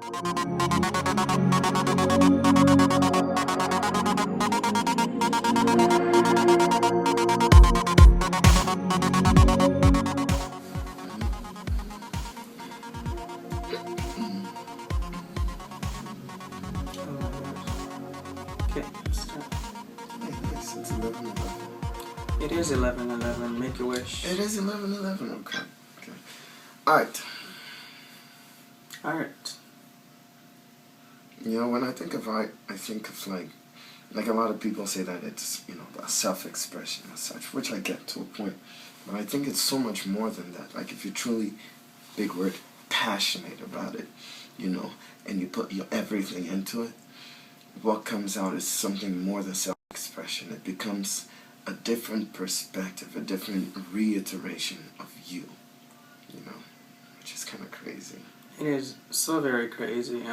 Okay, start. Yes, it's 11:11. It is 11:11. Make a wish. It is 11:11. Okay. Art. Art. You know, when I think of art, I think of like a lot of people say that it's, a self-expression as such, which I get to a point. But I think it's so much more than that. Like if you're truly, big word, passionate about it, and you put your everything into it, what comes out is something more than self-expression. It becomes a different perspective, a different reiteration of you, which is kind of crazy. It is so very crazy.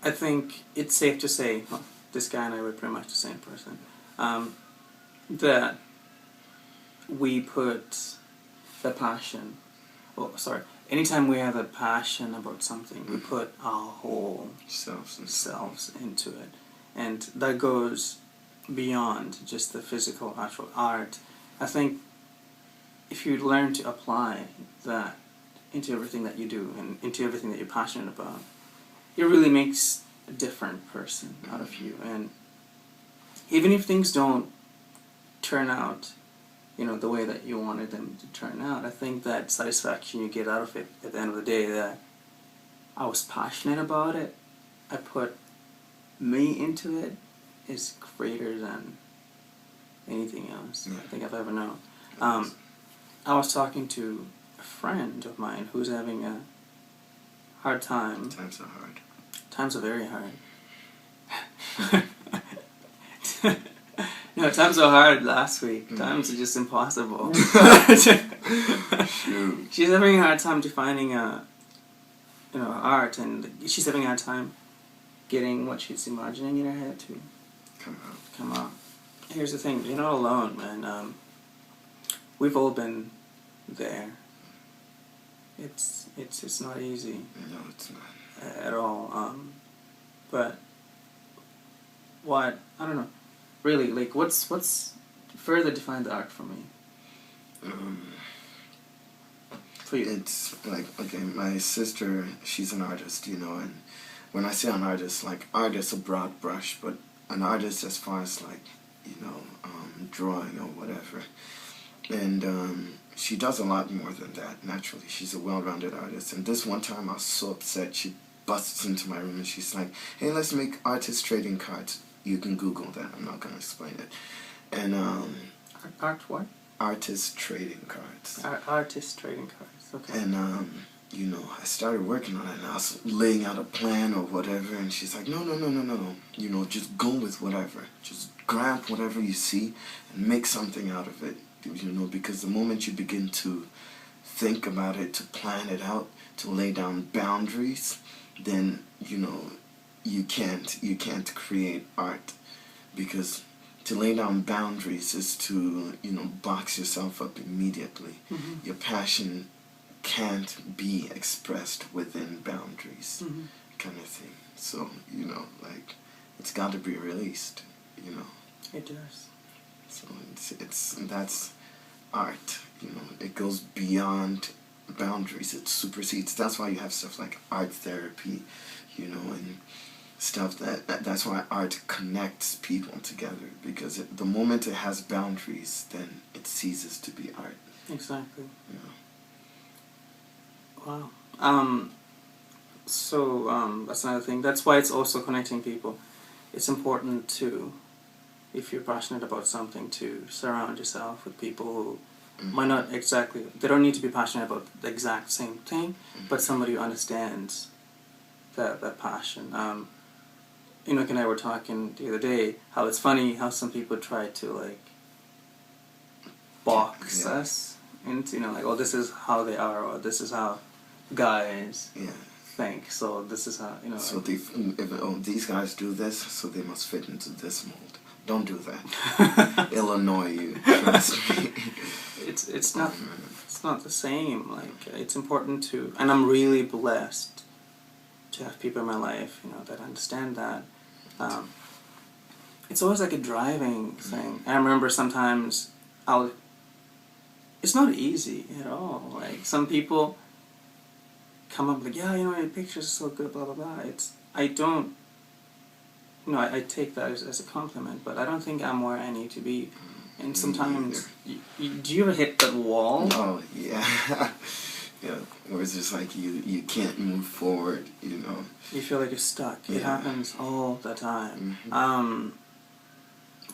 I think it's safe to say, well, this guy and I were pretty much the same person, that we put the passion, anytime we have a passion about something, we put our whole selves into it. And that goes beyond just the physical, actual art. I think if you learn to apply that into everything that you do and into everything that you're passionate about, it really makes a different person out of you. And even if things don't turn out, the way that you wanted them to turn out, I think that satisfaction you get out of it at the end of the day, that I was passionate about it, I put me into it, is greater than anything else I think I've ever known. I was talking to a friend of mine who's having a hard time. Times are hard. Times are very hard. No, times are hard last week. Times are just impossible. Shoot. She's having a hard time defining art, and she's having a hard time getting what she's imagining in her head to come out. Here's the thing, you're not alone, man. We've all been there. It's not easy. No, it's not. At all. But I don't know. Really, like, what's further define the art for me? For you? It's like, okay, my sister, she's an artist, and when I say an artist, like, art is a broad brush, but an artist as far as, like, drawing or whatever. And she does a lot more than that, naturally. She's a well-rounded artist. And this one time I was so upset, she busts into my room and she's like, hey, let's make artist trading cards. You can Google that. I'm not going to explain it. And Art what? Artist trading cards. Artist trading cards. Okay. And I started working on it, and I was laying out a plan or whatever, and she's like, no, just go with whatever. Just grab whatever you see and make something out of it, because the moment you begin to think about it, to plan it out, to lay down boundaries, then, you can't create art, because to lay down boundaries is to, box yourself up immediately. Mm-hmm. Your passion can't be expressed within boundaries, kind of thing. So, it's got to be released, It does. So that's art, it goes beyond boundaries, it supersedes. That's why you have stuff like art therapy, and stuff that's why art connects people together, because the moment it has boundaries, then it ceases to be art. Exactly. Yeah. Wow. So that's another thing. That's why it's also connecting people. It's important to, if you're passionate about something, to surround yourself with people who might not exactly, they don't need to be passionate about the exact same thing, but somebody who understands that passion. Enoch and I were talking the other day how it's funny how some people try to box us into, oh, this is how they are, or this is how guys think, so this is how, So these guys do this, so they must fit into this mold. Don't do that. It'll annoy you. Trust me. It's not the same. Like, it's important to, and I'm really blessed to have people in my life, that understand that. It's always like a driving thing. I remember sometimes it's not easy at all. Like, some people come up like, yeah, your pictures are so good, blah, blah, blah. I don't, I take that as a compliment, but I don't think I'm where I need to be. And sometimes, do you ever hit that wall? Oh, yeah. Yeah, where it's just like you can't move forward, You feel like you're stuck. Yeah. It happens all the time. Mm-hmm.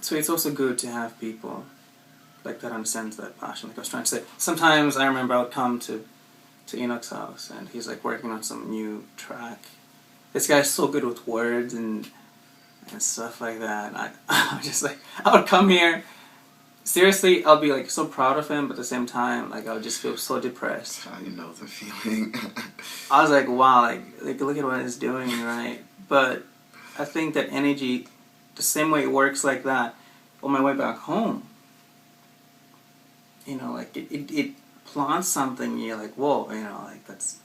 So it's also good to have people like that understands that passion. Like I was trying to say, sometimes I remember I would come to Enoch's house and he's like working on some new track. This guy's so good with words and stuff like that. And I'm just like, I would come here. Seriously, I'll be like so proud of him, but at the same time, like I'll just feel so depressed. That's how you know the feeling. I was like, wow, like look at what he's doing, right? But I think that energy, the same way it works like that, on my way back home, like it plants something. You're like, whoa, like that's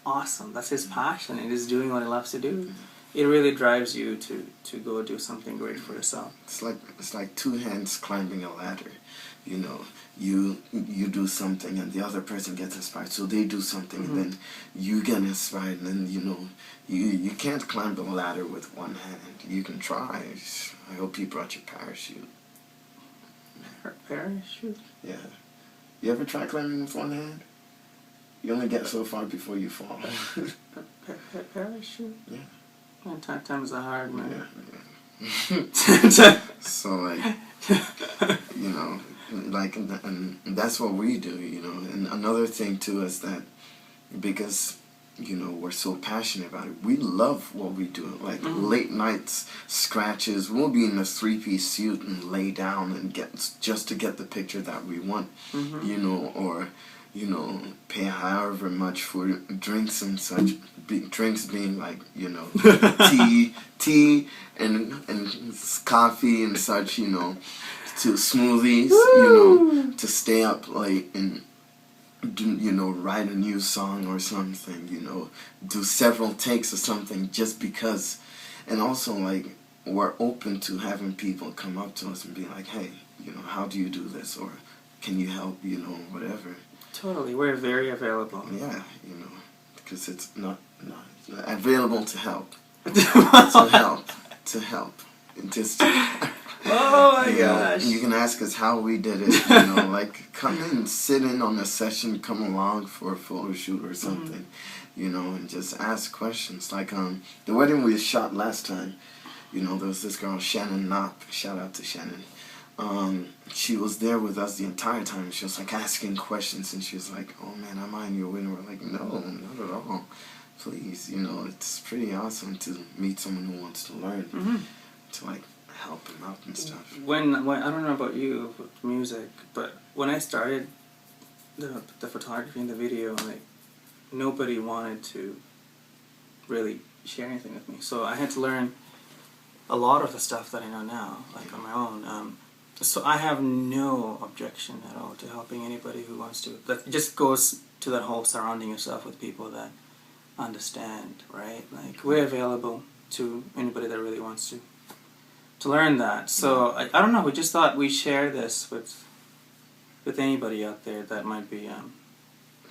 awesome. That's his passion, and he's doing what he loves to do. It really drives you to go do something great for yourself. It's like two hands climbing a ladder. You do something and the other person gets inspired, so they do something, Mm-hmm. and then you get inspired, and then you can't climb the ladder with one hand. You can try. I hope you brought your parachute. Parachute? Yeah. You ever try climbing with one hand? You only get so far before you fall. Parachute? Yeah. Man, times are hard, man. Yeah. So like, and that's what we do, And another thing too is that because we're so passionate about it, we love what we do. Like late nights scratches, we'll be in a 3-piece suit and lay down and just to get the picture that we want, or pay however much for drinks and such. Drinks being like tea and coffee and such, to smoothies, to stay up late and write a new song or something, do several takes of something just because. And also, like, we're open to having people come up to us and be like, hey, how do you do this? Or can you help, whatever. Totally, we're very available. Yeah, because it's not available to help. to help. Just... Oh my gosh. You can ask us how we did it, like come in, sit in on a session, come along for a photo shoot or something, and just ask questions. Like the wedding we shot last time, there was this girl, Shannon Knox, shout out to Shannon. She was there with us the entire time. She was like asking questions, and she was like, oh man, am I in your wedding? We're like, no, not at all. Please, it's pretty awesome to meet someone who wants to learn, to like help him out and stuff. When I don't know about you with music, but when I started the photography and the video, like nobody wanted to really share anything with me, so I had to learn a lot of the stuff that I know now, like on my own. So I have no objection at all to helping anybody who wants to. That just goes to that whole surrounding yourself with people that understand, right? Like we're available to anybody that really wants to learn that. So I don't know. We just thought we'd share this with anybody out there that might be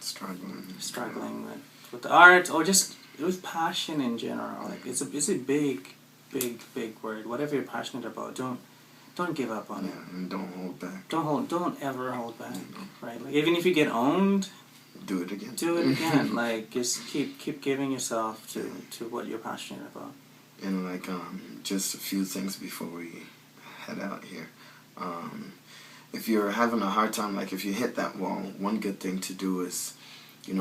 struggling with the art or just with passion in general. Like it's a big word. Whatever you're passionate about, don't give up on it. And don't hold back. Don't ever hold back. Right? Like even if you get owned, do it again. Do it again. Like just keep giving yourself to what you're passionate about. And like just a few things before we head out here. If you're having a hard time, like if you hit that wall, one good thing to do is,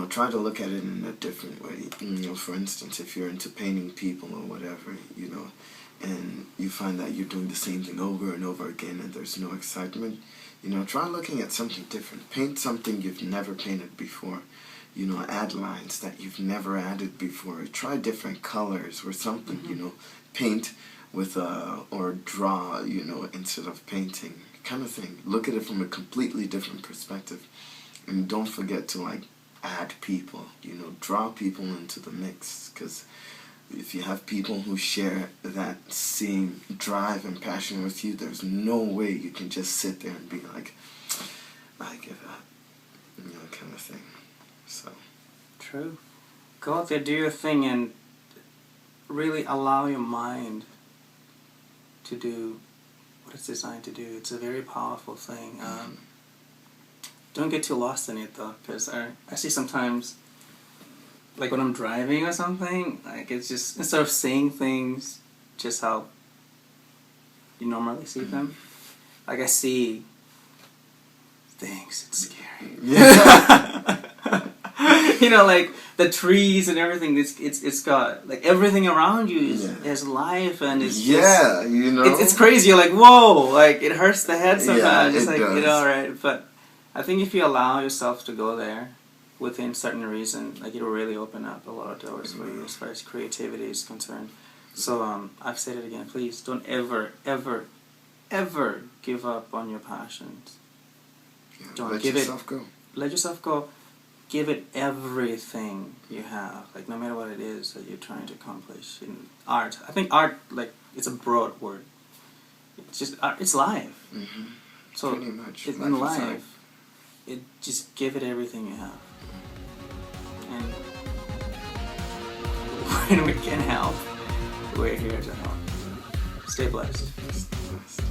try to look at it in a different way. For instance, if you're into painting people or whatever, and you find that you're doing the same thing over and over again and there's no excitement, try looking at something different. Paint something you've never painted before. Add lines that you've never added before. Try different colors or something, paint with or draw, instead of painting, kind of thing. Look at it from a completely different perspective. And don't forget to, like, add people, draw people into the mix, because if you have people who share that same drive and passion with you, there's no way you can just sit there and be like, I give up, kind of thing. So true. Go out there, do your thing, and really allow your mind to do what it's designed to do. It's a very powerful thing. Don't get too lost in it though, because I see sometimes, like when I'm driving or something, like it's just, instead of seeing things just how you normally see them, like I see things, it's scary. yeah. Like the trees and everything, it's got, like everything around you has life, and it's just, it's crazy. You're like, whoa, like it hurts the head sometimes. It's like, does. right, but I think if you allow yourself to go there within certain reason, like it'll really open up a lot of doors for you as far as creativity is concerned. So I've said it again, please don't ever give up on your passions. Don't let give yourself go. Let yourself go. Give it everything you have, like no matter what it is that you're trying to accomplish in art. I think art, like, it's a broad word. It's just art, it's life. Mm-hmm. So pretty much. it's in life. It just give it everything you have. And when we can help, we're here to help. Stay blessed. Stay blessed.